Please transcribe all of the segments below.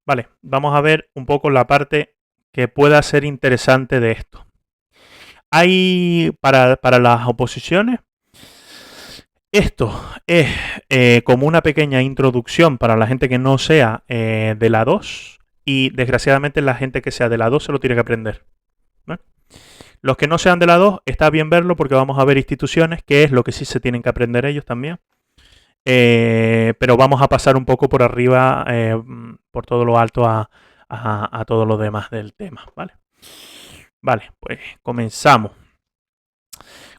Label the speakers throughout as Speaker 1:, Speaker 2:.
Speaker 1: Vale, vamos a ver un poco la parte que pueda ser interesante de esto. Hay para las oposiciones, esto es como una pequeña introducción para la gente que no sea de la 2 y desgraciadamente la gente que sea de la 2 se lo tiene que aprender. ¿Vale? Los que no sean de la 2 está bien verlo porque vamos a ver instituciones, que es lo que sí se tienen que aprender ellos también. Pero vamos a pasar un poco por arriba, por todo lo alto a todo lo demás del tema, ¿vale? Vale, pues comenzamos.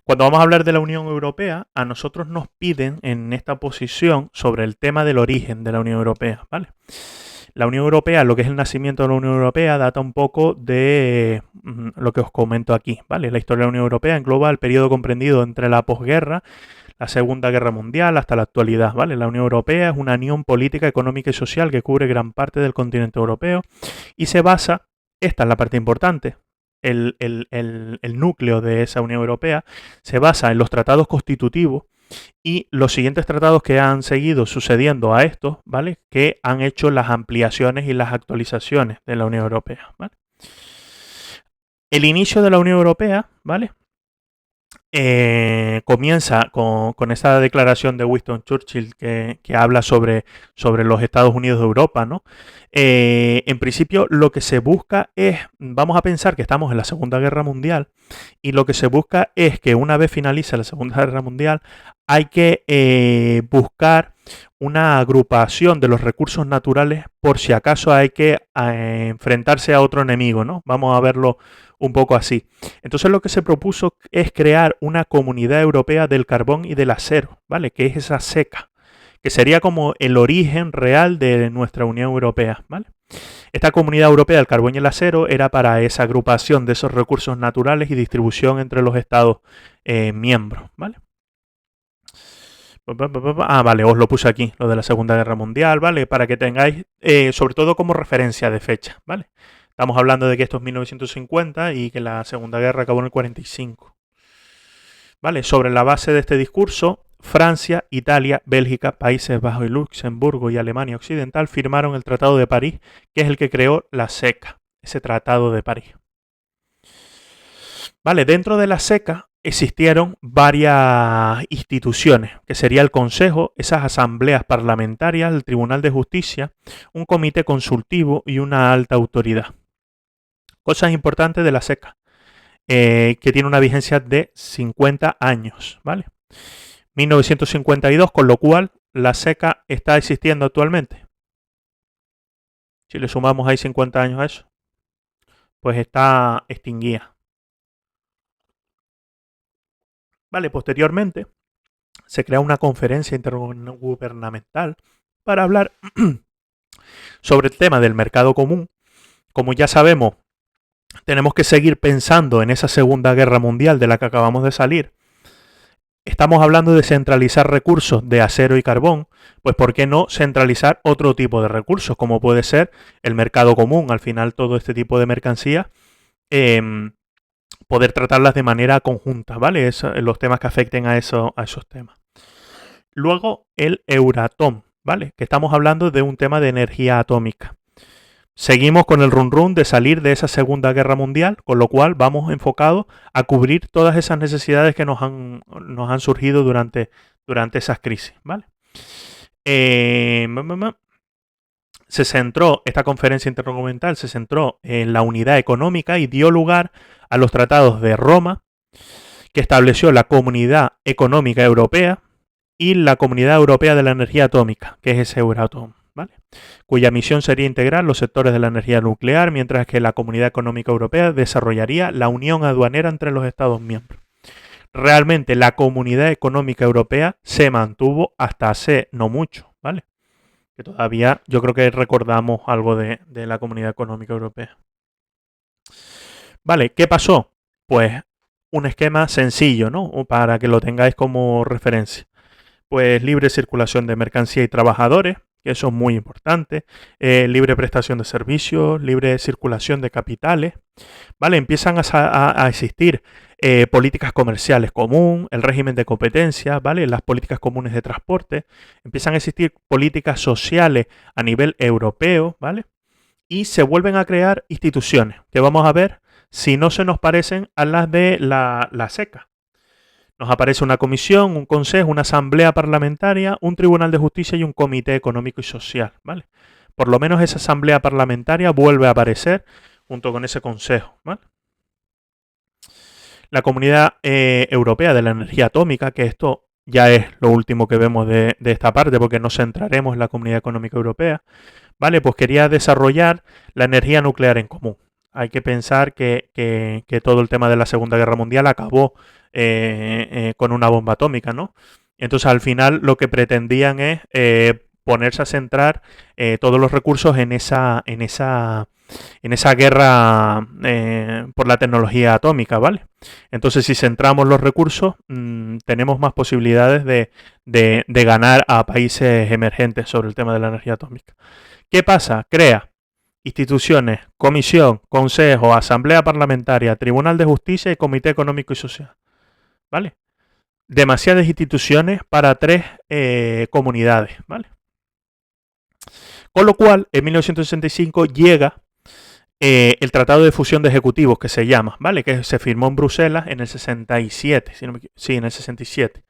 Speaker 1: Cuando vamos a hablar de la Unión Europea, a nosotros nos piden en esta posición sobre el tema del origen de la Unión Europea, ¿vale? La Unión Europea, lo que es el nacimiento de la Unión Europea, data un poco de lo que os comento aquí, ¿vale? La historia de la Unión Europea engloba el periodo comprendido entre la posguerra, la Segunda Guerra Mundial, hasta la actualidad, ¿vale? La Unión Europea es una unión política, económica y social que cubre gran parte del continente europeo y se basa, esta es la parte importante, el núcleo de esa Unión Europea se basa en los tratados constitutivos y los siguientes tratados que han seguido sucediendo a estos, ¿vale? Que han hecho las ampliaciones y las actualizaciones de la Unión Europea, ¿vale? El inicio de la Unión Europea, ¿vale? Comienza con esa declaración de Winston Churchill que habla sobre los Estados Unidos de Europa, ¿no? En principio lo que se busca es, vamos a pensar que estamos en la Segunda Guerra Mundial y lo que se busca es que una vez finalice la Segunda Guerra Mundial hay que buscar una agrupación de los recursos naturales por si acaso hay que enfrentarse a otro enemigo, ¿no? Vamos a verlo un poco así. Entonces lo que se propuso es crear una comunidad europea del carbón y del acero, ¿vale? Que es esa SECA, que sería como el origen real de nuestra Unión Europea, ¿vale? Esta comunidad europea del carbón y el acero era para esa agrupación de esos recursos naturales y distribución entre los estados miembros, ¿vale? Vale, os lo puse aquí, lo de la Segunda Guerra Mundial, ¿vale? Para que tengáis, sobre todo como referencia de fecha, ¿vale? Estamos hablando de que esto es 1950 y que la Segunda Guerra acabó en el 45. ¿Vale? Sobre la base de este discurso, Francia, Italia, Bélgica, Países Bajos y Luxemburgo y Alemania Occidental firmaron el Tratado de París, que es el que creó la SECA, ese Tratado de París. ¿Vale? Dentro de la SECA existieron varias instituciones, que sería el Consejo, esas asambleas parlamentarias, el Tribunal de Justicia, un comité consultivo y una alta autoridad. Cosas importantes de la SECA, que tiene una vigencia de 50 años, ¿vale? 1952, con lo cual la SECA está existiendo actualmente. Si le sumamos ahí 50 años a eso, pues está extinguida. Vale, posteriormente se crea una conferencia intergubernamental para hablar sobre el tema del mercado común. Como ya sabemos, tenemos que seguir pensando en esa Segunda Guerra Mundial de la que acabamos de salir. Estamos hablando de centralizar recursos de acero y carbón, pues ¿por qué no centralizar otro tipo de recursos, como puede ser el mercado común? Al final todo este tipo de mercancías, poder tratarlas de manera conjunta, ¿vale? Los temas que afecten a esos temas. Luego el Euratom, ¿vale? Que estamos hablando de un tema de energía atómica. Seguimos con el run de salir de esa Segunda Guerra Mundial, con lo cual vamos enfocados a cubrir todas esas necesidades que nos han surgido durante esas crisis, ¿vale? Se centró, esta conferencia intergubernamental se centró en la unidad económica y dio lugar a los tratados de Roma, que estableció la Comunidad Económica Europea y la Comunidad Europea de la Energía Atómica, que es ese Euratom, ¿vale? Cuya misión sería integrar los sectores de la energía nuclear, mientras que la Comunidad Económica Europea desarrollaría la unión aduanera entre los Estados miembros. Realmente la Comunidad Económica Europea se mantuvo hasta hace no mucho, ¿vale? Que todavía yo creo que recordamos algo de la Comunidad Económica Europea. Vale, ¿qué pasó? Pues un esquema sencillo, ¿no? Para que lo tengáis como referencia. Pues libre circulación de mercancía y trabajadores, que eso es muy importante, libre prestación de servicios, libre circulación de capitales, ¿vale? Empiezan a existir políticas comerciales común, el régimen de competencia, ¿vale? Las políticas comunes de transporte, empiezan a existir políticas sociales a nivel europeo, ¿vale? y se vuelven a crear instituciones, que vamos a ver si no se nos parecen a las de la SECA. Nos aparece una comisión, un consejo, una asamblea parlamentaria, un tribunal de justicia y un comité económico y social, ¿vale? Por lo menos esa asamblea parlamentaria vuelve a aparecer junto con ese consejo, ¿vale? La Comunidad Europea de la Energía Atómica, que esto ya es lo último que vemos de esta parte, porque nos centraremos en la Comunidad Económica Europea, ¿vale? Pues quería desarrollar la energía nuclear en común. Hay que pensar que todo el tema de la Segunda Guerra Mundial acabó con una bomba atómica, ¿no? Entonces, al final, lo que pretendían es ponerse a centrar todos los recursos en esa guerra por la tecnología atómica, ¿vale? Entonces, si centramos los recursos, tenemos más posibilidades de ganar a países emergentes sobre el tema de la energía atómica. ¿Qué pasa? Crea instituciones, comisión, consejo, asamblea parlamentaria, tribunal de justicia y comité económico y social, ¿vale? Demasiadas instituciones para 3 comunidades, ¿vale? Con lo cual, en 1965 llega el Tratado de Fusión de Ejecutivos, que se llama, ¿vale? Que se firmó en Bruselas en el 67, sí, en el 67,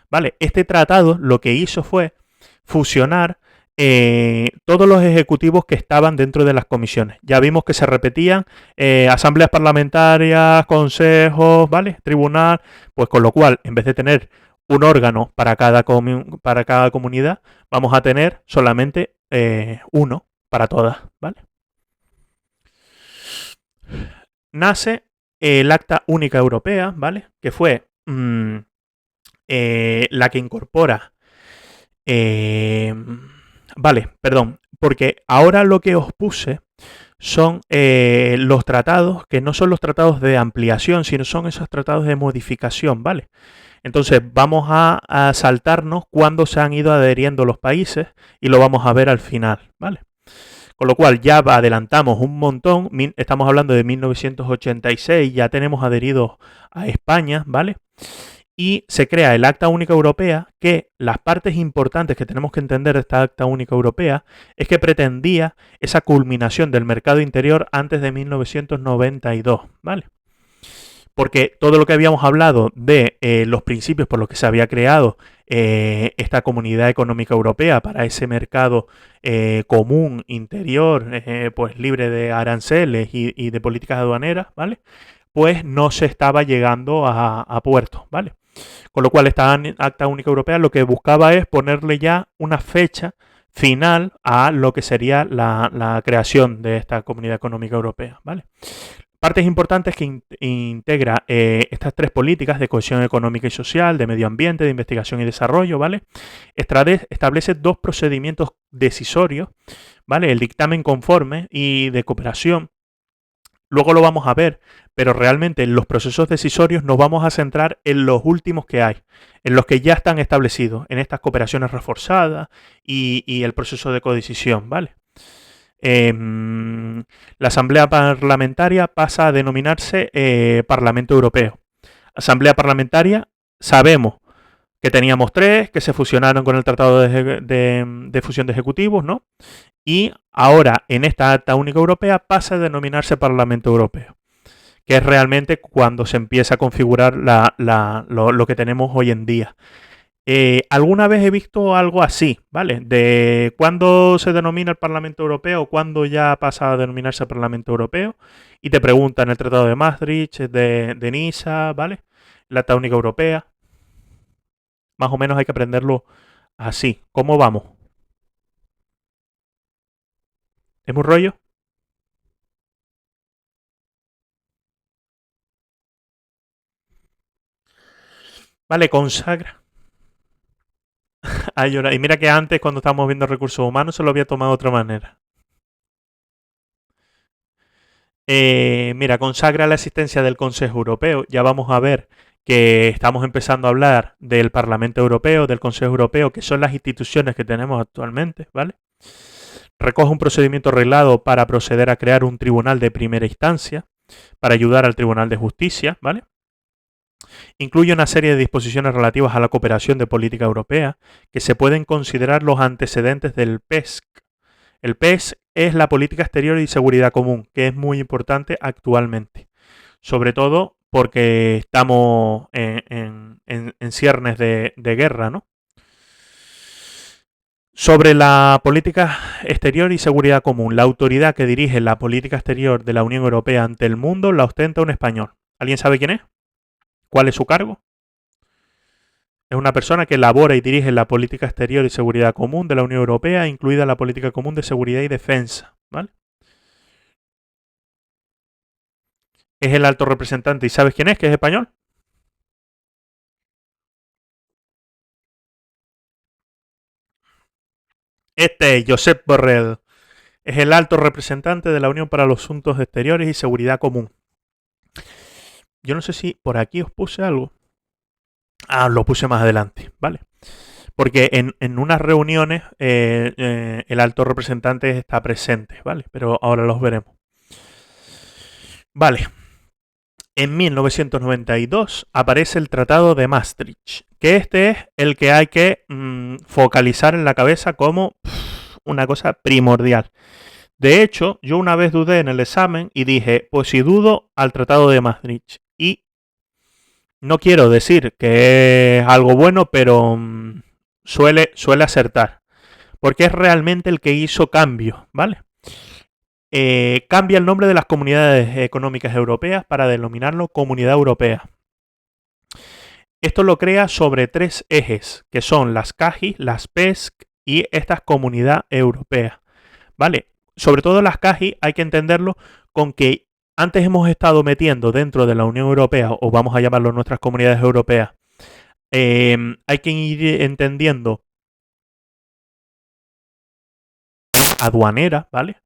Speaker 1: ¿vale? Este tratado lo que hizo fue fusionar todos los ejecutivos que estaban dentro de las comisiones. Ya vimos que se repetían asambleas parlamentarias, consejos, ¿vale? Tribunal, pues con lo cual, en vez de tener un órgano para cada comunidad, vamos a tener solamente uno para todas, ¿vale? Nace el Acta Única Europea, ¿vale? Que fue la que incorpora... vale, perdón, porque ahora lo que os puse son los tratados, que no son los tratados de ampliación, sino son esos tratados de modificación, ¿vale? Entonces vamos a saltarnos cuando se han ido adheriendo los países y lo vamos a ver al final, ¿vale? Con lo cual ya adelantamos un montón, estamos hablando de 1986, ya tenemos adheridos a España, ¿vale? Y se crea el Acta Única Europea, que las partes importantes que tenemos que entender de esta Acta Única Europea es que pretendía esa culminación del mercado interior antes de 1992, ¿vale? Porque todo lo que habíamos hablado de los principios por los que se había creado esta Comunidad Económica Europea para ese mercado común, interior, pues libre de aranceles y de políticas aduaneras, ¿vale? Pues no se estaba llegando a puerto, ¿vale? Con lo cual esta Acta Única Europea lo que buscaba es ponerle ya una fecha final a lo que sería la creación de esta Comunidad Económica Europea, ¿vale? Partes importantes que integra estas 3 políticas de cohesión económica y social, de medio ambiente, de investigación y desarrollo, ¿vale? Establece 2 procedimientos decisorios, ¿vale? El dictamen conforme y de cooperación. Luego lo vamos a ver, pero realmente en los procesos decisorios nos vamos a centrar en los últimos que hay, en los que ya están establecidos, en estas cooperaciones reforzadas y el proceso de codecisión, ¿vale? La Asamblea Parlamentaria pasa a denominarse Parlamento Europeo. Asamblea Parlamentaria, sabemos que teníamos 3, que se fusionaron con el Tratado de Fusión de Ejecutivos, ¿no? Y ahora, en esta Acta Única Europea, pasa a denominarse Parlamento Europeo, que es realmente cuando se empieza a configurar lo que tenemos hoy en día. Alguna vez he visto algo así, ¿vale? De cuándo se denomina el Parlamento Europeo, cuándo ya pasa a denominarse el Parlamento Europeo, y te preguntan el Tratado de Maastricht, de Niza, ¿vale? La Acta Única Europea. Más o menos hay que aprenderlo así. ¿Cómo vamos? ¿Es un rollo? Vale, consagra. Ay, y mira que antes, cuando estábamos viendo recursos humanos, se lo había tomado de otra manera. Mira, consagra la existencia del Consejo Europeo. Ya vamos a ver que estamos empezando a hablar del Parlamento Europeo, del Consejo Europeo, que son las instituciones que tenemos actualmente, ¿vale? Recoge un procedimiento arreglado para proceder a crear un tribunal de primera instancia para ayudar al Tribunal de Justicia, ¿vale? Incluye una serie de disposiciones relativas a la cooperación de política europea que se pueden considerar los antecedentes del PESC. El PESC es la política exterior y seguridad común, que es muy importante actualmente. Sobre todo porque estamos en ciernes de guerra, ¿no? Sobre la política exterior y seguridad común, la autoridad que dirige la política exterior de la Unión Europea ante el mundo la ostenta un español. ¿Alguien sabe quién es? ¿Cuál es su cargo? Es una persona que elabora y dirige la política exterior y seguridad común de la Unión Europea, incluida la política común de seguridad y defensa, ¿vale? Es el alto representante. ¿Y sabes quién es? ¿Que es español? Este es Josep Borrell. Es el alto representante de la Unión para los Asuntos Exteriores y Seguridad Común. Yo no sé si por aquí os puse algo. Ah, lo puse más adelante, ¿vale? Porque en unas reuniones el alto representante está presente, ¿vale? Pero ahora los veremos. Vale. En 1992 aparece el Tratado de Maastricht, que este es el que hay que focalizar en la cabeza como una cosa primordial. De hecho, yo una vez dudé en el examen y dije, pues si dudo al Tratado de Maastricht. Y no quiero decir que es algo bueno, pero suele acertar. Porque es realmente el que hizo cambio, ¿vale? Cambia el nombre de las comunidades económicas europeas para denominarlo Comunidad Europea. Esto lo crea sobre 3 ejes, que son las CAGI, las PESC y esta Comunidad Europea. ¿Vale? Sobre todo las CAGI hay que entenderlo con que antes hemos estado metiendo dentro de la Unión Europea, o vamos a llamarlo nuestras comunidades europeas, hay que ir entendiendo aduanera, ¿vale?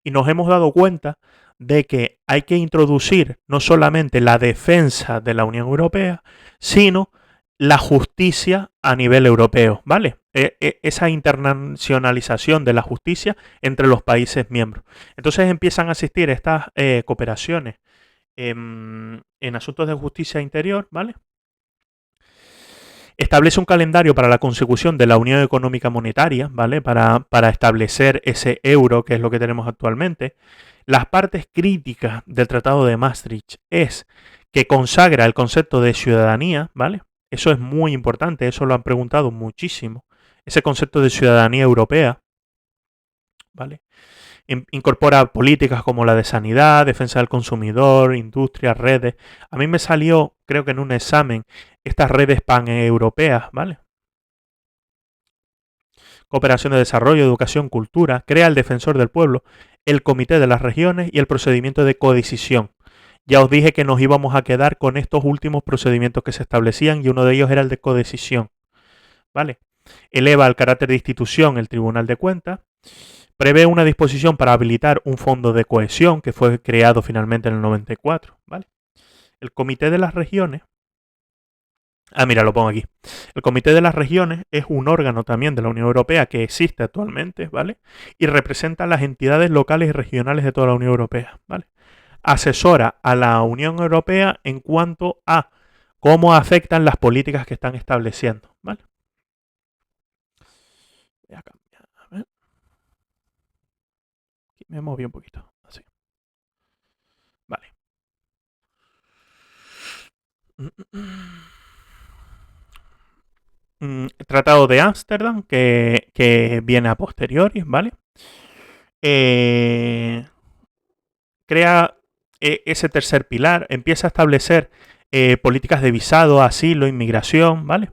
Speaker 1: Y nos hemos dado cuenta de que hay que introducir no solamente la defensa de la Unión Europea, sino la justicia a nivel europeo, ¿vale? Esa internacionalización de la justicia entre los países miembros. Entonces empiezan a existir estas cooperaciones en asuntos de justicia interior, ¿vale? Establece un calendario para la consecución de la Unión Económica Monetaria, ¿vale? Para establecer ese euro, que es lo que tenemos actualmente. Las partes críticas del Tratado de Maastricht es que consagra el concepto de ciudadanía, ¿vale? Eso es muy importante, eso lo han preguntado muchísimo. Ese concepto de ciudadanía europea, ¿vale? Incorpora políticas como la de sanidad, defensa del consumidor, industria, redes. A mí me salió, creo que en un examen, estas redes paneuropeas, ¿vale? Cooperación de desarrollo, educación, cultura. Crea el defensor del pueblo, el comité de las regiones y el procedimiento de codecisión. Ya os dije que nos íbamos a quedar con estos últimos procedimientos que se establecían y uno de ellos era el de codecisión, ¿vale? Eleva al carácter de institución el Tribunal de Cuentas. Prevé una disposición para habilitar un fondo de cohesión que fue creado finalmente en el 94, ¿vale? El Comité de las Regiones. Ah, mira, lo pongo aquí. El Comité de las Regiones es un órgano también de la Unión Europea que existe actualmente, ¿vale? Y representa a las entidades locales y regionales de toda la Unión Europea, ¿vale? Asesora a la Unión Europea en cuanto a cómo afectan las políticas que están estableciendo, ¿vale? Voy a cambiar, a ver. Aquí me moví un poquito, así. Vale. Tratado de Ámsterdam, que viene a posteriori, ¿vale? Crea ese tercer pilar, empieza a establecer políticas de visado, asilo, inmigración, ¿vale?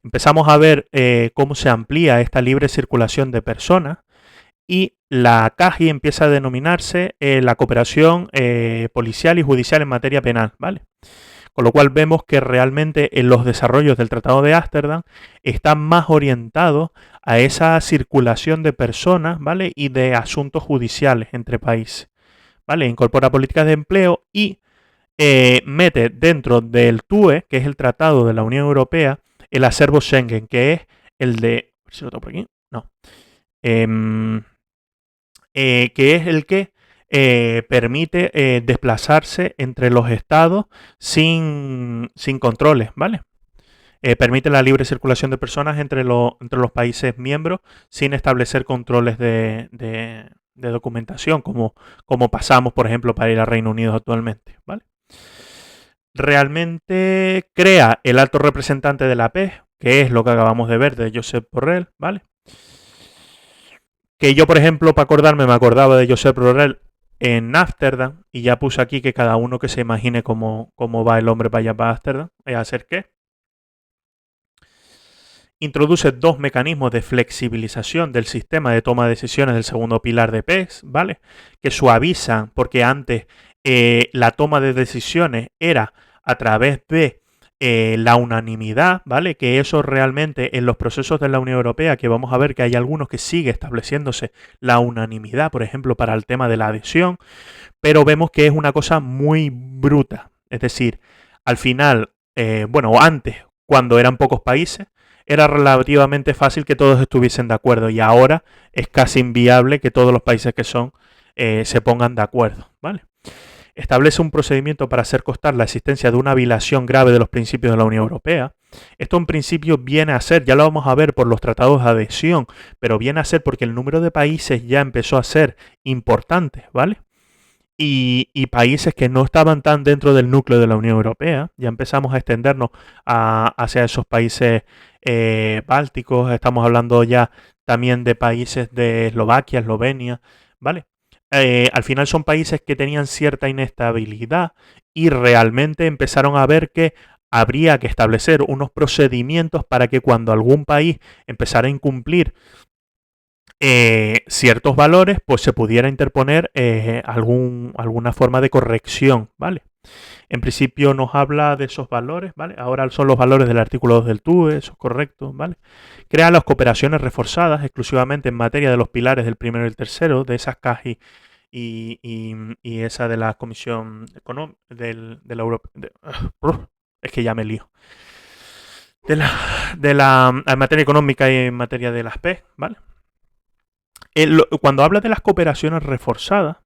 Speaker 1: Empezamos a ver cómo se amplía esta libre circulación de personas y la CAGI empieza a denominarse la cooperación policial y judicial en materia penal, ¿vale? Con lo cual vemos que realmente en los desarrollos del Tratado de Ámsterdam están más orientados a esa circulación de personas, ¿vale? Y de asuntos judiciales entre países, ¿vale? Incorpora políticas de empleo y mete dentro del TUE, que es el Tratado de la Unión Europea, el acervo Schengen, que es el de... A ver si lo tengo por aquí. No. Que es el que permite desplazarse entre los estados sin controles, ¿vale? Permite la libre circulación de personas entre los países miembros sin establecer controles documentación, como pasamos, por ejemplo, para ir al Reino Unido actualmente, ¿vale? Realmente crea el alto representante de la PES, que es lo que acabamos de ver de Josep Borrell, ¿vale? Que yo, por ejemplo, para acordarme, me acordaba de Josep Borrell en Ámsterdam, y ya puse aquí que cada uno que se imagine cómo va el hombre para allá para Ámsterdam, es hacer qué. Introduce dos mecanismos de flexibilización del sistema de toma de decisiones del segundo pilar de PES, ¿vale? Que suavizan, porque antes la toma de decisiones era a través de la unanimidad, ¿vale? Que eso realmente en los procesos de la Unión Europea, que vamos a ver que hay algunos que sigue estableciéndose la unanimidad, por ejemplo, para el tema de la adhesión, pero vemos que es una cosa muy bruta. Es decir, al final, bueno, antes, cuando eran pocos países, era relativamente fácil que todos estuviesen de acuerdo, y ahora es casi inviable que todos los países que son se pongan de acuerdo, ¿vale? Establece un procedimiento para hacer constar la existencia de una violación grave de los principios de la Unión Europea. Esto en principio viene a ser, ya lo vamos a ver por los tratados de adhesión, pero viene a ser porque el número de países ya empezó a ser importante, ¿vale? Y países que no estaban tan dentro del núcleo de la Unión Europea, ya empezamos a extendernos hacia esos países bálticos, estamos hablando ya también de países de Eslovaquia, Eslovenia, ¿vale? Al final son países que tenían cierta inestabilidad y realmente empezaron a ver que habría que establecer unos procedimientos para que cuando algún país empezara a incumplir ciertos valores, pues se pudiera interponer alguna forma de corrección, ¿vale? En principio nos habla de esos valores, ¿vale? Ahora son los valores del artículo 2 del TUE, eso es correcto, ¿vale? Crea las cooperaciones reforzadas exclusivamente en materia de los pilares del primero y el tercero, de esas CAGI y esa de la Comisión Económica, de la Europa... es que ya me lío. De la en materia económica y en materia de las P, ¿vale? Cuando habla de las cooperaciones reforzadas,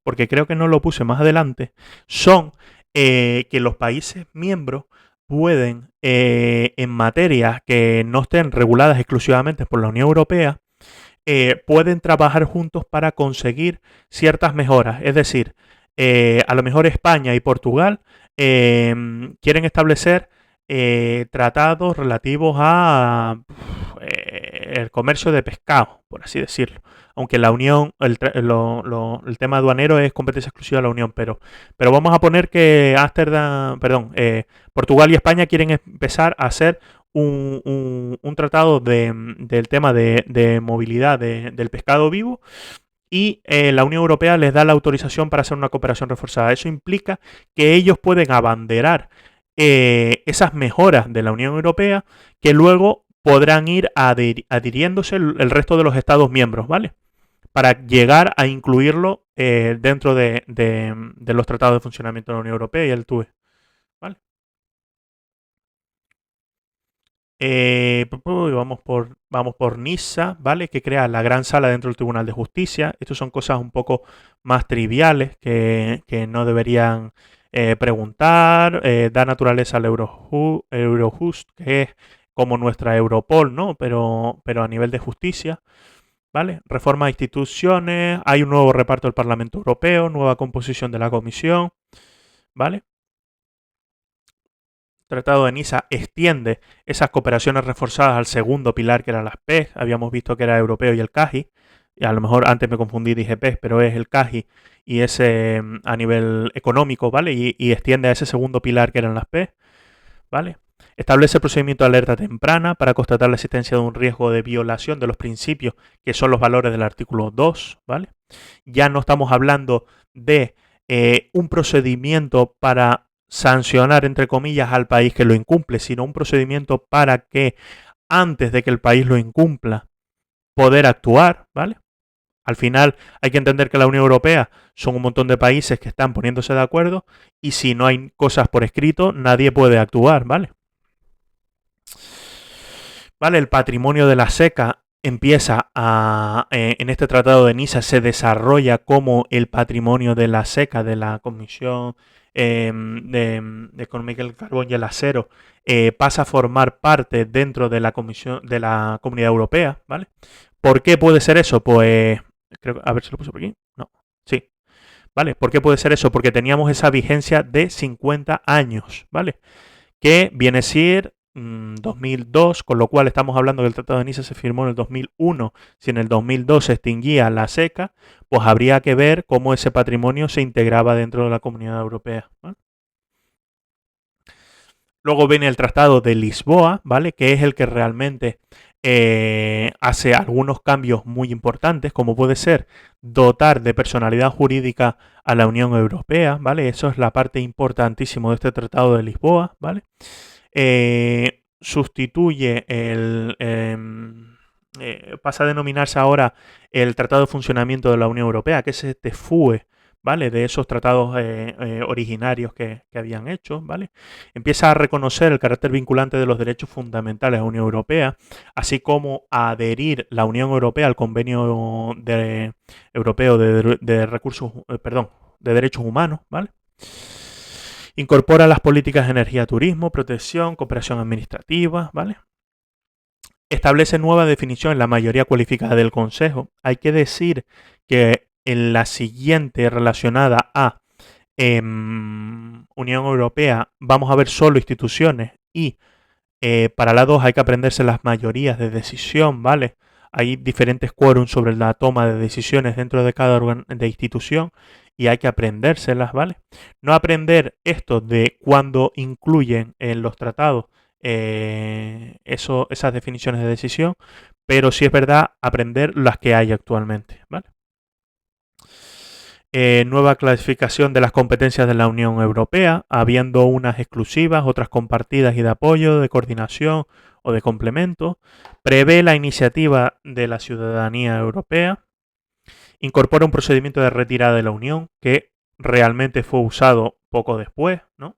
Speaker 1: porque creo que no lo puse más adelante, son que los países miembros pueden, en materias que no estén reguladas exclusivamente por la Unión Europea, pueden trabajar juntos para conseguir ciertas mejoras. Es decir, a lo mejor España y Portugal quieren establecer tratados relativos a el comercio de pescado, por así decirlo. Aunque la Unión, el tema aduanero es competencia exclusiva de la Unión, pero vamos a poner que Portugal y España quieren empezar a hacer un tratado del tema de movilidad del pescado vivo, y la Unión Europea les da la autorización para hacer una cooperación reforzada. Eso implica que ellos pueden abanderar esas mejoras de la Unión Europea, que luego podrán ir adhiriéndose el resto de los Estados miembros, ¿vale? Para llegar a incluirlo dentro de los tratados de funcionamiento de la Unión Europea y el TUE, ¿vale? Vamos por Niza, ¿vale? Que crea la gran sala dentro del Tribunal de Justicia. Estas son cosas un poco más triviales que no deberían preguntar. Da naturaleza al Eurojust, que es como nuestra Europol, ¿no? Pero a nivel de justicia, ¿vale? Reforma de instituciones, hay un nuevo reparto del Parlamento Europeo, nueva composición de la Comisión, ¿vale? Tratado de Niza extiende esas cooperaciones reforzadas al segundo pilar, que eran las PES. Habíamos visto que era europeo y el CAGI. Y a lo mejor antes me confundí, dije PES, pero es el CAGI y ese a nivel económico, ¿vale? Y extiende a ese segundo pilar que eran las PES, ¿vale? Establece el procedimiento de alerta temprana para constatar la existencia de un riesgo de violación de los principios que son los valores del artículo 2, ¿vale? Ya no estamos hablando de un procedimiento para sancionar, entre comillas, al país que lo incumple, sino un procedimiento para que antes de que el país lo incumpla, poder actuar, ¿vale? Al final hay que entender que la Unión Europea son un montón de países que están poniéndose de acuerdo, y si no hay cosas por escrito, nadie puede actuar, ¿vale? ¿Vale? El patrimonio de la SECA empieza en este tratado de Niza se desarrolla como el patrimonio de la SECA, de la Comisión de Economía del Carbón y el Acero, pasa a formar parte dentro de la Comisión de la Comunidad Europea, ¿vale? ¿Por qué puede ser eso? Pues Creo, a ver si lo puse por aquí. No. Sí. ¿Vale? ¿Por qué puede ser eso? Porque teníamos esa vigencia de 50 años, ¿vale? Que viene a ser 2002, con lo cual estamos hablando que el Tratado de Niza se firmó en el 2001. Si en el 2002 se extinguía la SECA, pues habría que ver cómo ese patrimonio se integraba dentro de la Comunidad Europea, ¿vale? Luego viene el Tratado de Lisboa, ¿vale? Que es el que realmente hace algunos cambios muy importantes, como puede ser dotar de personalidad jurídica a la Unión Europea, ¿vale? Eso es la parte importantísima de este Tratado de Lisboa, ¿vale? Sustituye pasa a denominarse ahora el Tratado de Funcionamiento de la Unión Europea, que es este FUE, ¿vale? De esos tratados originarios que habían hecho, ¿vale? Empieza a reconocer el carácter vinculante de los derechos fundamentales de la Unión Europea, así como a adherir la Unión Europea al Convenio Europeo de Recursos, perdón, de Derechos Humanos, ¿vale? Incorpora las políticas de energía, turismo, protección, cooperación administrativa, ¿vale? Establece nueva definición en la mayoría cualificada del Consejo. Hay que decir que en la siguiente relacionada a Unión Europea vamos a ver solo instituciones y para la 2 hay que aprenderse las mayorías de decisión, ¿vale? Hay diferentes quórums sobre la toma de decisiones dentro de cada de institución y hay que aprendérselas, ¿vale? No aprender esto de cuando incluyen en los tratados esas definiciones de decisión, pero sí es verdad aprender las que hay actualmente, ¿vale? Nueva clasificación de las competencias de la Unión Europea, habiendo unas exclusivas, otras compartidas y de apoyo, de coordinación o de complemento. Prevé la iniciativa de la ciudadanía europea. Incorpora un procedimiento de retirada de la Unión que realmente fue usado poco después, ¿no?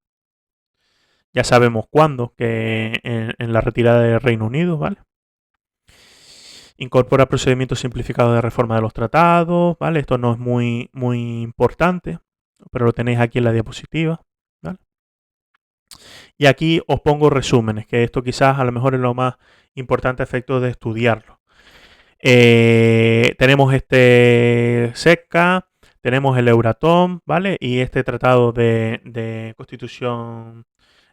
Speaker 1: Ya sabemos cuándo, que en la retirada del Reino Unido, ¿vale? Incorpora procedimientos simplificados de reforma de los tratados, ¿vale? Esto no es muy importante, pero lo tenéis aquí en la diapositiva, ¿vale? Y aquí os pongo resúmenes, que esto quizás a lo mejor es lo más importante a efectos de estudiarlo. Tenemos este SECA, tenemos el Euratom, ¿vale? Y este tratado de constitución,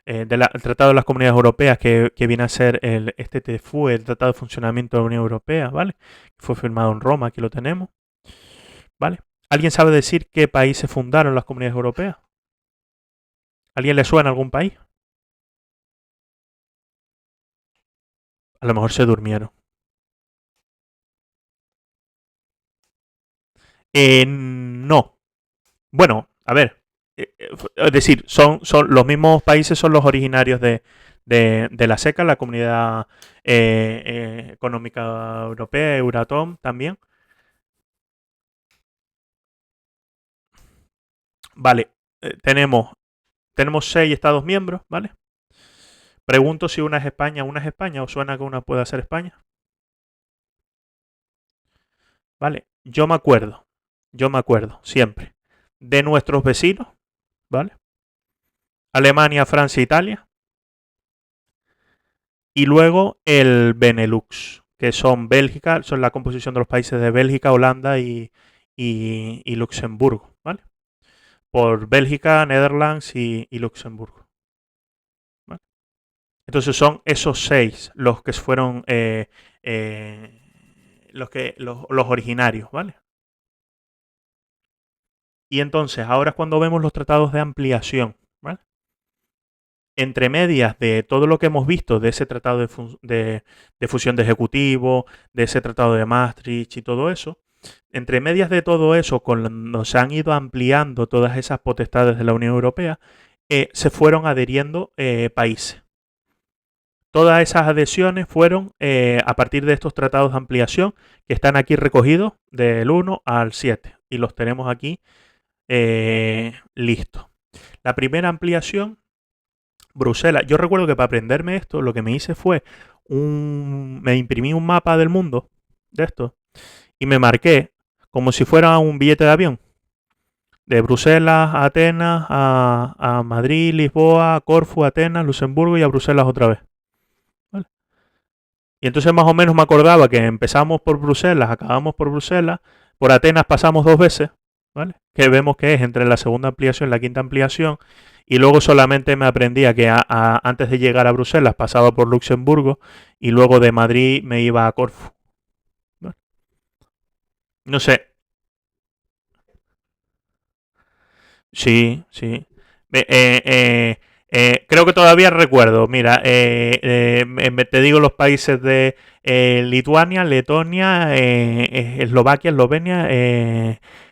Speaker 1: el Tratado de las Comunidades Europeas, que viene a ser este TFUE, el Tratado de Funcionamiento de la Unión Europea, ¿vale? Fue firmado en Roma, aquí lo tenemos, ¿vale? ¿Alguien sabe decir qué países fundaron las Comunidades Europeas? ¿Alguien le suena algún país? A lo mejor se durmieron. No. Bueno, a ver. Es decir, son los mismos países, son los originarios de la SECA, la Comunidad Económica Europea, Euratom también. Vale, tenemos 6 Estados miembros, ¿vale? Pregunto si una es España, ¿os suena que una pueda ser España? ¿Vale? Yo me acuerdo, siempre, de nuestros vecinos, ¿vale? Alemania, Francia, Italia. Y luego el Benelux, que son Bélgica, son la composición de los países de Bélgica, Holanda y Luxemburgo, ¿vale? Por Bélgica, Netherlands y Luxemburgo, ¿vale? Entonces son esos 6 los que fueron los originarios, ¿vale? Y entonces ahora es cuando vemos los tratados de ampliación, ¿vale? Entre medias de todo lo que hemos visto de ese tratado de fusión de ejecutivo, de ese tratado de Maastricht y todo eso, entre medias de todo eso, cuando se han ido ampliando todas esas potestades de la Unión Europea, se fueron adheriendo países. Todas esas adhesiones fueron a partir de estos tratados de ampliación que están aquí recogidos del 1 al 7 y los tenemos aquí listos. La primera ampliación, Bruselas. Yo recuerdo que para aprenderme esto, lo que me hice fue me imprimí un mapa del mundo de esto y me marqué como si fuera un billete de avión. De Bruselas a Atenas, a Madrid, Lisboa, Corfú, Atenas, Luxemburgo y a Bruselas otra vez. ¿Vale? Y entonces más o menos me acordaba que empezamos por Bruselas, acabamos por Bruselas, Por Atenas pasamos 2 veces, ¿vale? Que vemos que es entre la segunda ampliación y la quinta ampliación, y luego solamente me aprendía que antes de llegar a Bruselas pasaba por Luxemburgo y luego de Madrid me iba a Corfú. ¿Vale? No sé, sí, sí. Creo que todavía recuerdo. Mira, te digo los países de Lituania, Letonia, Eslovaquia, Eslovenia,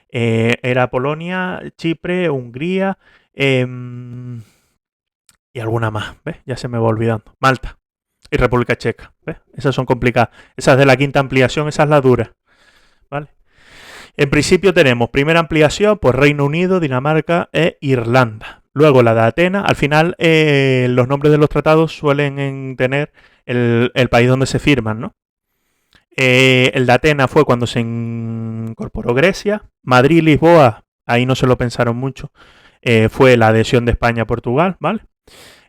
Speaker 1: era Polonia, Chipre, Hungría y alguna más. ¿Ves? Ya se me va olvidando. Malta y República Checa. ¿Ves? Esas son complicadas. Esas de la quinta ampliación, esa es la dura. ¿Vale? En principio tenemos primera ampliación, pues Reino Unido, Dinamarca e Irlanda. Luego la de Atenas. Al final los nombres de los tratados suelen tener el país donde se firman, ¿no? El de Atenas fue cuando se incorporó Grecia. Madrid y Lisboa, ahí no se lo pensaron mucho. Fue la adhesión de España a Portugal, ¿vale?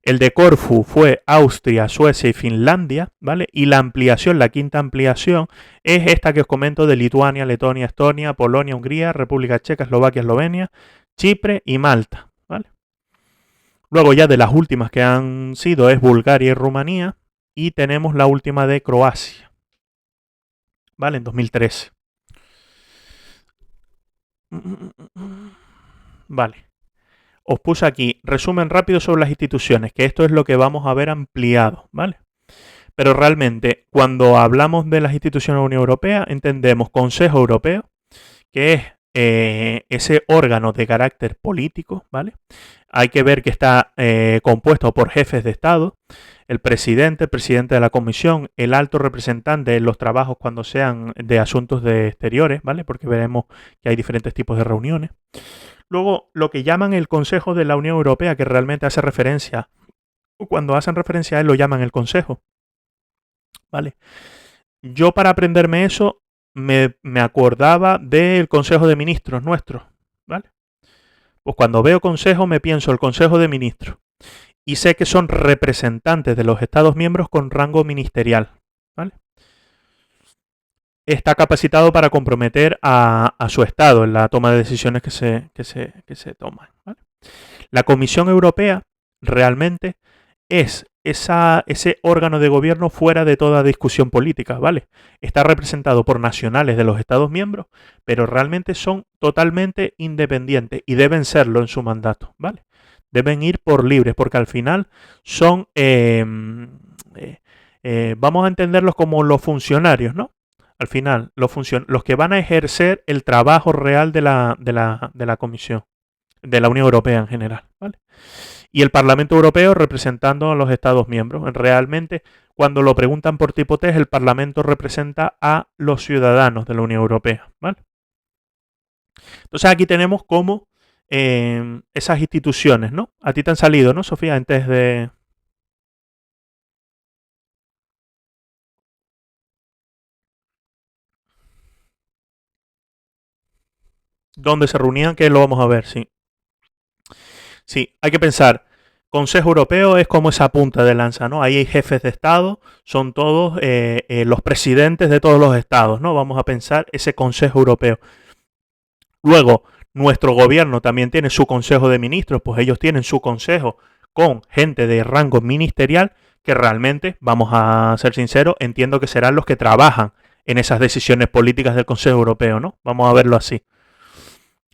Speaker 1: El de Corfú fue Austria, Suecia y Finlandia, ¿vale? Y la ampliación, la quinta ampliación, es esta que os comento de Lituania, Letonia, Estonia, Polonia, Hungría, República Checa, Eslovaquia, Eslovenia, Chipre y Malta, ¿vale? Luego ya de las últimas que han sido es Bulgaria y Rumanía, y tenemos la última de Croacia, ¿vale? En 2013. Vale. Os puse aquí resumen rápido sobre las instituciones, que esto es lo que vamos a ver ampliado, ¿vale? Pero realmente, cuando hablamos de las instituciones de la Unión Europea, entendemos Consejo Europeo, que es ese órgano de carácter político, ¿vale? Hay que ver que está compuesto por jefes de Estado, el presidente de la Comisión, el alto representante en los trabajos cuando sean de asuntos de exteriores, ¿vale? Porque veremos que hay diferentes tipos de reuniones. Luego, lo que llaman el Consejo de la Unión Europea, que realmente hace referencia, cuando hacen referencia a él lo llaman el Consejo, ¿vale? Yo para aprenderme eso me acordaba del Consejo de Ministros nuestro, ¿vale? Pues cuando veo Consejo me pienso el Consejo de Ministros y sé que son representantes de los Estados miembros con rango ministerial, ¿vale? Está capacitado para comprometer a su Estado en la toma de decisiones que se toman, ¿vale? La Comisión Europea realmente es ese órgano de gobierno fuera de toda discusión política, ¿vale? Está representado por nacionales de los Estados miembros, pero realmente son totalmente independientes y deben serlo en su mandato, ¿vale? Deben ir por libres, porque al final son, vamos a entenderlos como los funcionarios, ¿no? Al final, los que van a ejercer el trabajo real de la Comisión, de la Unión Europea en general, ¿vale? Y el Parlamento Europeo representando a los Estados miembros. Realmente, cuando lo preguntan por tipo test, el Parlamento representa a los ciudadanos de la Unión Europea, ¿vale? Entonces aquí tenemos como esas instituciones, ¿no? A ti te han salido, ¿no, Sofía? Antes de... ¿Dónde se reunían? Que lo vamos a ver, sí. Sí, hay que pensar. Consejo Europeo es como esa punta de lanza, ¿no? Ahí hay jefes de Estado, son todos los presidentes de todos los estados, ¿no? Vamos a pensar ese Consejo Europeo. Luego, nuestro gobierno también tiene su Consejo de Ministros, pues ellos tienen su consejo con gente de rango ministerial que realmente, vamos a ser sinceros, entiendo que serán los que trabajan en esas decisiones políticas del Consejo Europeo, ¿no? Vamos a verlo así.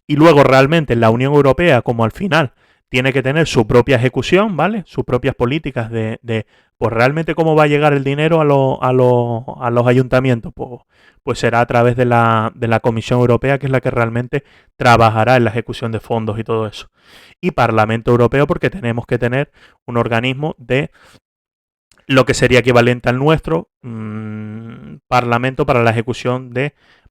Speaker 1: Y luego realmente la Unión Europea, como al final tiene que tener su propia ejecución, ¿vale? Sus propias políticas pues realmente cómo va a llegar el dinero a los ayuntamientos, pues será a través de la Comisión Europea, que es la que realmente trabajará en la ejecución de fondos y todo eso. Y Parlamento Europeo, porque tenemos que tener un organismo de lo que sería equivalente al nuestro Parlamento para la ejecución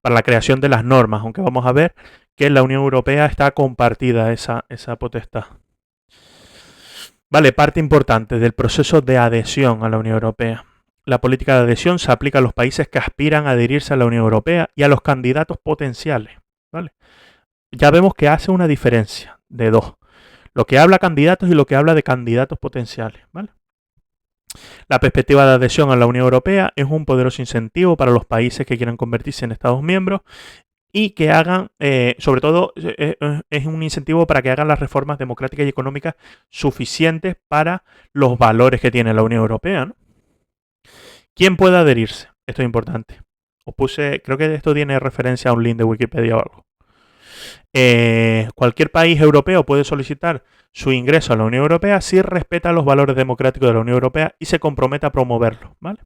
Speaker 1: para la creación de las normas, aunque vamos a ver que en la Unión Europea está compartida esa potestad. Vale, parte importante del proceso de adhesión a la Unión Europea. La política de adhesión se aplica a los países que aspiran a adherirse a la Unión Europea y a los candidatos potenciales. ¿Vale? Ya vemos que hace una diferencia de dos. Lo que habla candidatos y lo que habla de candidatos potenciales. ¿Vale? La perspectiva de adhesión a la Unión Europea es un poderoso incentivo para los países que quieran convertirse en Estados miembros y que hagan, sobre todo, es un incentivo para que hagan las reformas democráticas y económicas suficientes para los valores que tiene la Unión Europea, ¿no? ¿Quién puede adherirse? Esto es importante. Os puse, creo que esto tiene referencia a un link de Wikipedia o algo. Cualquier país europeo puede solicitar su ingreso a la Unión Europea si respeta los valores democráticos de la Unión Europea y se compromete a promoverlos, ¿vale?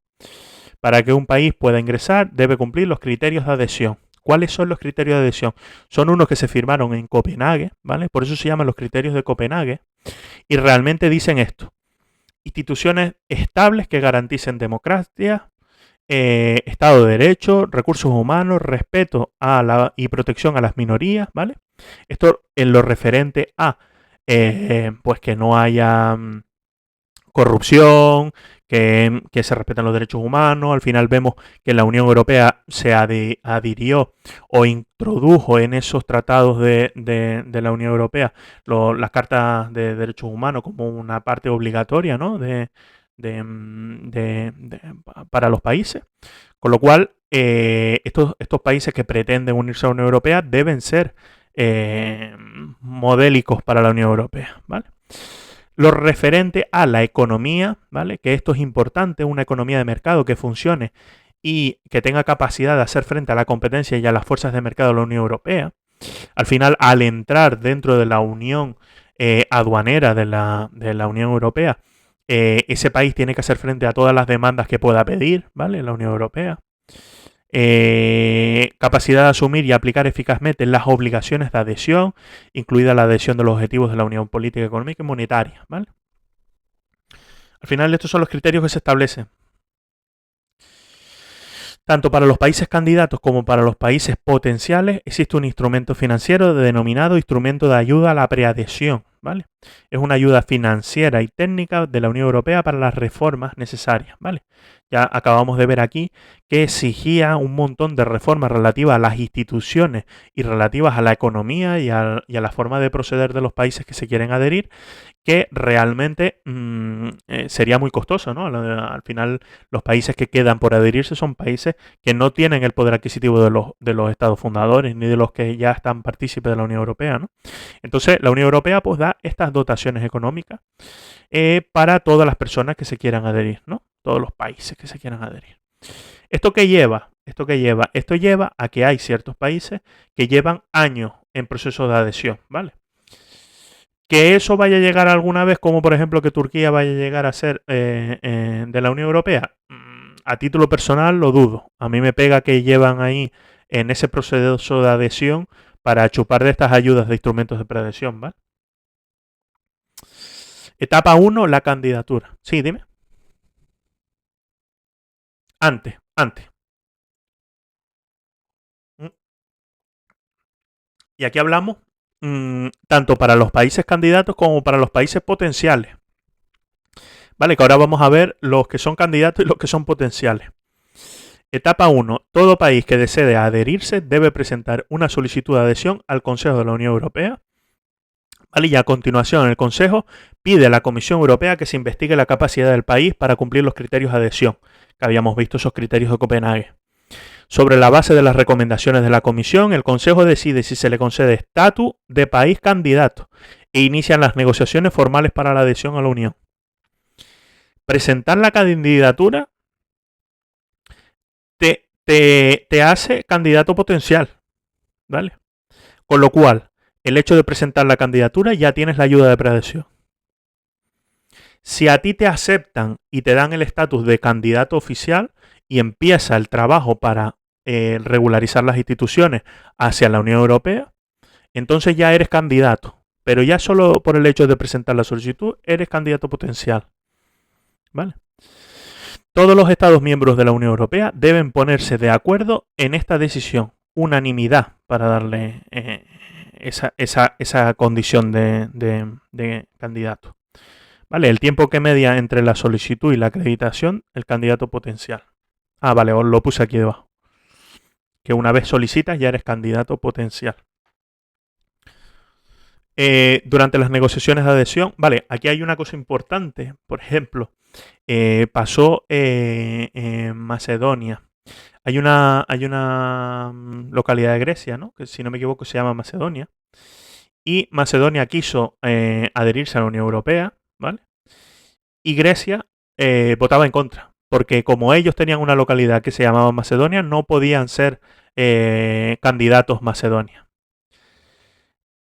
Speaker 1: Para que un país pueda ingresar, debe cumplir los criterios de adhesión. ¿Cuáles son los criterios de adhesión? Son unos que se firmaron en Copenhague, ¿vale? Por eso se llaman los criterios de Copenhague. Y realmente dicen esto: instituciones estables que garanticen democracia, Estado de Derecho, recursos humanos, respeto y protección a las minorías, ¿vale? Esto en lo referente a pues que no haya corrupción, que se respetan los derechos humanos. Al final vemos que la Unión Europea se adhirió o introdujo en esos tratados de la Unión Europea las cartas de derechos humanos como una parte obligatoria, ¿no? Para los países. Con lo cual, estos países que pretenden unirse a la Unión Europea deben ser modélicos para la Unión Europea, ¿vale? Lo referente a la economía, ¿vale? Que esto es importante, una economía de mercado que funcione y que tenga capacidad de hacer frente a la competencia y a las fuerzas de mercado de la Unión Europea. Al final, al entrar dentro de la unión aduanera de la Unión Europea, ese país tiene que hacer frente a todas las demandas que pueda pedir, ¿vale? La Unión Europea. Capacidad de asumir y aplicar eficazmente las obligaciones de adhesión, incluida la adhesión de los objetivos de la Unión Política, Económica y Monetaria, ¿vale? Al final, estos son los criterios que se establecen. Tanto para los países candidatos como para los países potenciales existe un instrumento financiero denominado Instrumento de Ayuda a la Preadhesión, ¿vale? Es una ayuda financiera y técnica de la Unión Europea para las reformas necesarias, ¿vale? Ya acabamos de ver aquí que exigía un montón de reformas relativas a las instituciones y relativas a la economía y a la forma de proceder de los países que se quieren adherir, que realmente sería muy costoso, ¿no? Al final, los países que quedan por adherirse son países que no tienen el poder adquisitivo de los estados fundadores ni de los que ya están partícipes de la Unión Europea, ¿no? Entonces, la Unión Europea pues da estas dotaciones económicas para todas las personas que se quieran adherir, ¿no? Todos los países que se quieran adherir. ¿Esto qué lleva? Esto lleva a que hay ciertos países que llevan años en proceso de adhesión, ¿vale? Que eso vaya a llegar alguna vez, como por ejemplo que Turquía vaya a llegar a ser de la Unión Europea, a título personal lo dudo. A mí me pega que llevan ahí en ese proceso de adhesión para chupar de estas ayudas de instrumentos de preadhesión, ¿vale? Etapa 1, la candidatura. Sí, dime. Antes. Y aquí hablamos tanto para los países candidatos como para los países potenciales. Vale, que ahora vamos a ver los que son candidatos y los que son potenciales. Etapa 1. Todo país que desee adherirse debe presentar una solicitud de adhesión al Consejo de la Unión Europea. ¿Vale? Y a continuación, el Consejo pide a la Comisión Europea que se investigue la capacidad del país para cumplir los criterios de adhesión, que habíamos visto esos criterios de Copenhague. Sobre la base de las recomendaciones de la Comisión, el Consejo decide si se le concede estatus de país candidato e inician las negociaciones formales para la adhesión a la Unión. Presentar la candidatura te hace candidato potencial, ¿vale? Con lo cual, el hecho de presentar la candidatura ya tienes la ayuda de preadhesión. Si a ti te aceptan y te dan el estatus de candidato oficial y empieza el trabajo para regularizar las instituciones hacia la Unión Europea, entonces ya eres candidato. Pero ya solo por el hecho de presentar la solicitud eres candidato potencial, ¿vale? Todos los Estados miembros de la Unión Europea deben ponerse de acuerdo en esta decisión, unanimidad, para darle esa condición de candidato. ¿Vale? El tiempo que media entre la solicitud y la acreditación, el candidato potencial. Ah, vale, os lo puse aquí debajo. Que una vez solicitas ya eres candidato potencial. Durante las negociaciones de adhesión, vale, aquí hay una cosa importante. Por ejemplo, pasó en Macedonia. Hay una localidad de Grecia, ¿no? Que si no me equivoco se llama Macedonia. Y Macedonia quiso adherirse a la Unión Europea, ¿vale? Y Grecia votaba en contra, porque como ellos tenían una localidad que se llamaba Macedonia, no podían ser candidatos Macedonia.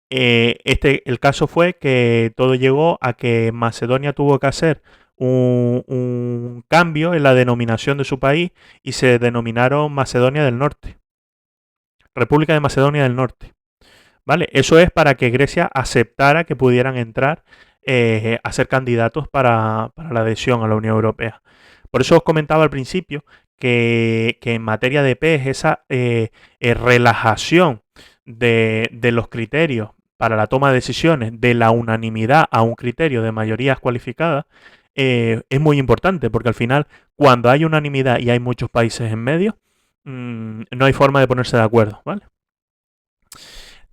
Speaker 1: El caso fue que todo llegó a que Macedonia tuvo que hacer un cambio en la denominación de su país y se denominaron Macedonia del Norte, República de Macedonia del Norte. ¿Vale? Eso es para que Grecia aceptara que pudieran entrar a ser candidatos para la adhesión a la Unión Europea. Por eso os comentaba al principio que en materia de PES esa relajación de los criterios para la toma de decisiones de la unanimidad a un criterio de mayorías cualificadas es muy importante, porque al final cuando hay unanimidad y hay muchos países en medio, no hay forma de ponerse de acuerdo, ¿vale?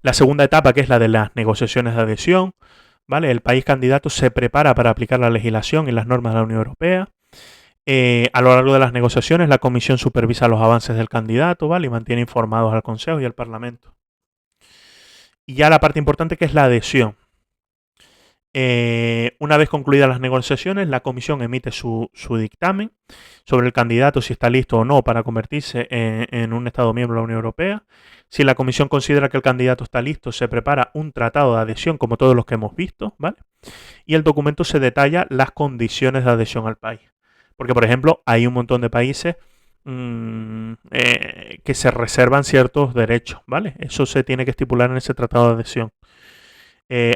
Speaker 1: La segunda etapa, que es la de las negociaciones de adhesión, ¿vale? El país candidato se prepara para aplicar la legislación y las normas de la Unión Europea. A lo largo de las negociaciones, la Comisión supervisa los avances del candidato, ¿vale? Y mantiene informados al Consejo y al Parlamento. Y ya la parte importante, que es la adhesión. Una vez concluidas las negociaciones, la Comisión emite su dictamen sobre el candidato, si está listo o no para convertirse en un Estado miembro de la Unión Europea. Si la Comisión considera que el candidato está listo, se prepara un tratado de adhesión, como todos los que hemos visto, ¿vale? Y el documento se detalla las condiciones de adhesión al país. Porque, por ejemplo, hay un montón de países que se reservan ciertos derechos, ¿vale? Eso se tiene que estipular en ese tratado de adhesión.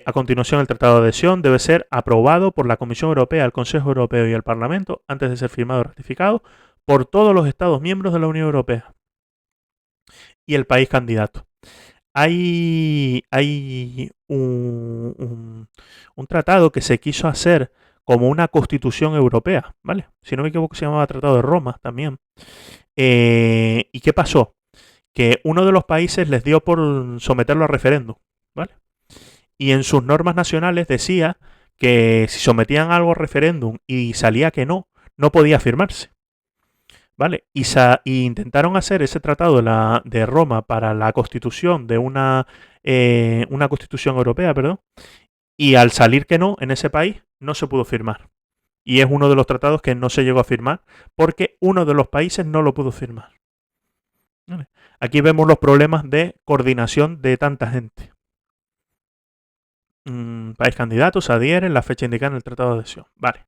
Speaker 1: A continuación, el tratado de adhesión debe ser aprobado por la Comisión Europea, el Consejo Europeo y el Parlamento antes de ser firmado y ratificado por todos los Estados miembros de la Unión Europea y el país candidato. Hay un tratado que se quiso hacer como una constitución europea, ¿vale? Si no me equivoco se llamaba Tratado de Roma también. ¿Y qué pasó? Que uno de los países les dio por someterlo a referéndum, ¿vale? Y en sus normas nacionales decía que si sometían algo a referéndum y salía que no, no podía firmarse. ¿Vale? Y intentaron hacer ese tratado de Roma para la constitución de una constitución europea, perdón, y al salir que no, en ese país no se pudo firmar. Y es uno de los tratados que no se llegó a firmar porque uno de los países no lo pudo firmar. ¿Vale? Aquí vemos los problemas de coordinación de tanta gente. País candidato, se adhieren, la fecha indicada en el tratado de adhesión. Vale.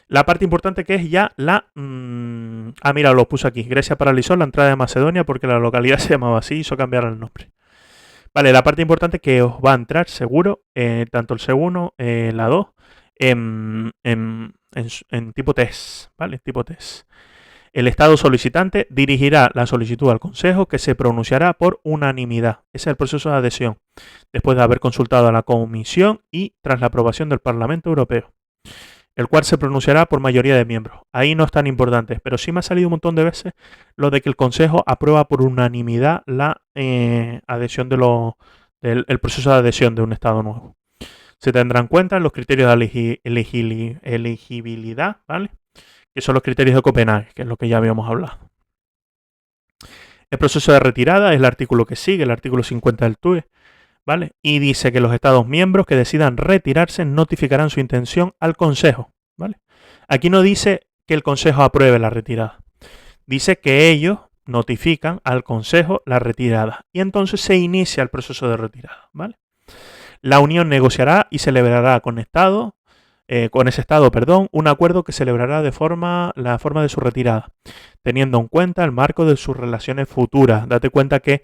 Speaker 1: La parte importante, que es ya la... mira, lo puse aquí. Grecia paralizó la entrada de Macedonia porque la localidad se llamaba así y hizo cambiar el nombre. Vale, la parte importante, que os va a entrar seguro, tanto el C1, la 2, en tipo test, ¿vale? Tipo test. El Estado solicitante dirigirá la solicitud al Consejo, que se pronunciará por unanimidad. Ese es el proceso de adhesión, después de haber consultado a la Comisión y tras la aprobación del Parlamento Europeo, el cual se pronunciará por mayoría de miembros. Ahí no es tan importante, pero sí me ha salido un montón de veces lo de que el Consejo aprueba por unanimidad la adhesión del proceso de adhesión de un Estado nuevo. Se tendrán en cuenta los criterios de elegibilidad, ¿vale? Que son los criterios de Copenhague, que es lo que ya habíamos hablado. El proceso de retirada es el artículo que sigue, el artículo 50 del TUE, ¿vale? Y dice que los Estados miembros que decidan retirarse notificarán su intención al Consejo, ¿vale? Aquí no dice que el Consejo apruebe la retirada. Dice que ellos notifican al Consejo la retirada y entonces se inicia el proceso de retirada, ¿vale? La Unión negociará y celebrará con ese Estado, un acuerdo que celebrará la forma de su retirada, teniendo en cuenta el marco de sus relaciones futuras. Date cuenta que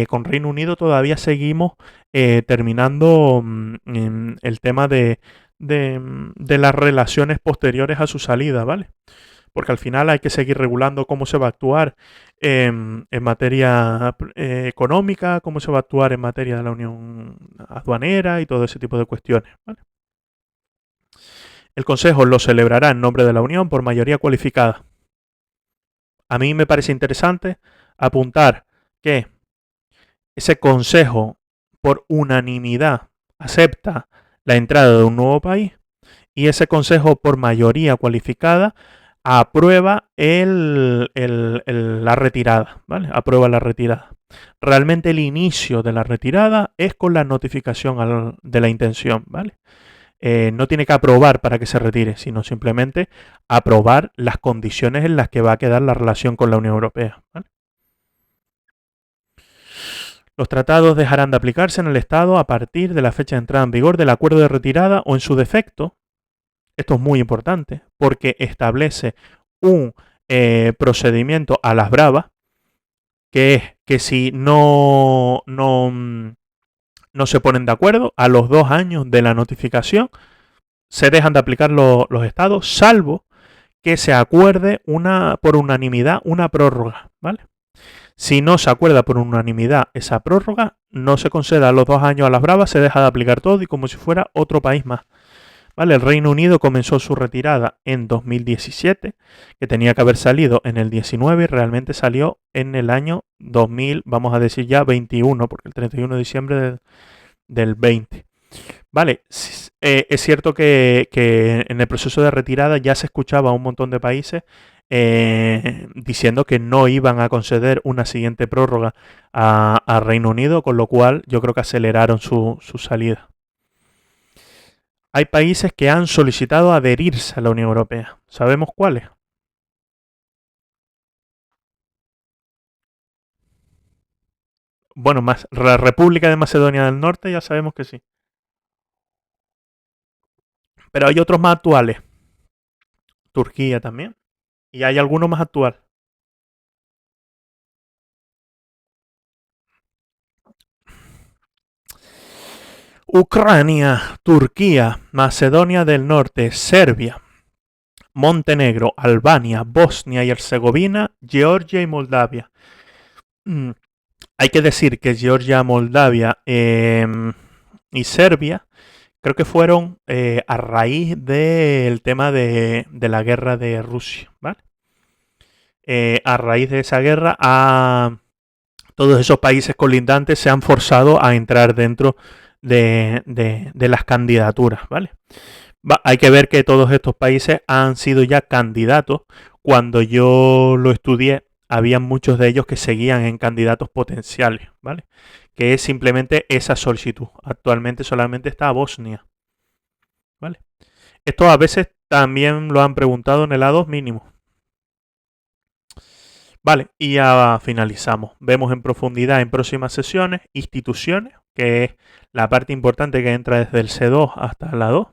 Speaker 1: con Reino Unido todavía seguimos terminando el tema de las relaciones posteriores a su salida, ¿vale? Porque al final hay que seguir regulando cómo se va a actuar en materia económica, cómo se va a actuar en materia de la unión aduanera y todo ese tipo de cuestiones, ¿vale? El Consejo lo celebrará en nombre de la Unión por mayoría cualificada. A mí me parece interesante apuntar que ese Consejo por unanimidad acepta la entrada de un nuevo país y ese Consejo por mayoría cualificada aprueba la retirada, ¿vale? Aprueba la retirada. Realmente el inicio de la retirada es con la notificación de la intención, ¿vale? No tiene que aprobar para que se retire, sino simplemente aprobar las condiciones en las que va a quedar la relación con la Unión Europea, ¿vale? Los tratados dejarán de aplicarse en el Estado a partir de la fecha de entrada en vigor del acuerdo de retirada o en su defecto. Esto es muy importante porque establece un procedimiento a las bravas, que es que si no se ponen de acuerdo, a los 2 años de la notificación se dejan de aplicar los estados, salvo que se acuerde por unanimidad una prórroga, ¿vale? Si no se acuerda por unanimidad esa prórroga, no se concede a los 2 años a las bravas, se deja de aplicar todo y como si fuera otro país más. ¿Vale? El Reino Unido comenzó su retirada en 2017, que tenía que haber salido en el 19 y realmente salió en el año 2000, vamos a decir ya 21, porque el 31 de diciembre del 20. Vale, es cierto que en el proceso de retirada ya se escuchaba a un montón de países diciendo que no iban a conceder una siguiente prórroga a Reino Unido, con lo cual yo creo que aceleraron su salida. Hay países que han solicitado adherirse a la Unión Europea. ¿Sabemos cuáles? Bueno, la República de Macedonia del Norte ya sabemos que sí. Pero hay otros más actuales. Turquía también. Y hay alguno más actual. Ucrania, Turquía, Macedonia del Norte, Serbia, Montenegro, Albania, Bosnia y Herzegovina, Georgia y Moldavia. Hay que decir que Georgia, Moldavia y Serbia creo que fueron a raíz del tema de la guerra de Rusia, ¿vale? A raíz de esa guerra, todos esos países colindantes se han forzado a entrar dentro de las candidaturas, ¿vale? Hay que ver que todos estos países han sido ya candidatos. Cuando yo lo estudié, había muchos de ellos que seguían en candidatos potenciales, ¿vale? Que es simplemente esa solicitud. Actualmente solamente está Bosnia, ¿vale? Esto a veces también lo han preguntado en el A2 mínimo. Vale, y ya finalizamos. Vemos en profundidad en próximas sesiones instituciones, que es la parte importante que entra desde el C2 hasta la 2.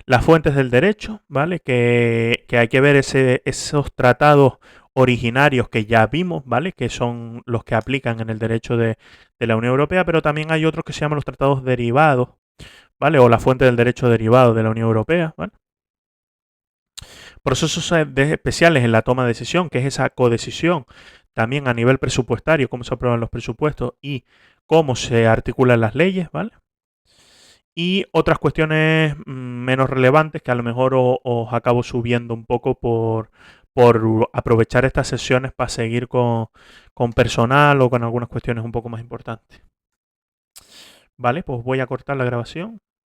Speaker 1: Las fuentes del derecho, ¿vale? Que hay que ver esos tratados originarios que ya vimos, ¿vale? Que son los que aplican en el derecho de la Unión Europea, pero también hay otros que se llaman los tratados derivados, ¿vale? O la fuente del derecho derivado de la Unión Europea, ¿vale? Procesos especiales en la toma de decisión, que es esa codecisión, también a nivel presupuestario, cómo se aprueban los presupuestos y cómo se articulan las leyes, ¿vale? Y otras cuestiones menos relevantes que a lo mejor os acabo subiendo un poco por aprovechar estas sesiones para seguir con personal o con algunas cuestiones un poco más importantes. Vale, pues voy a cortar la grabación.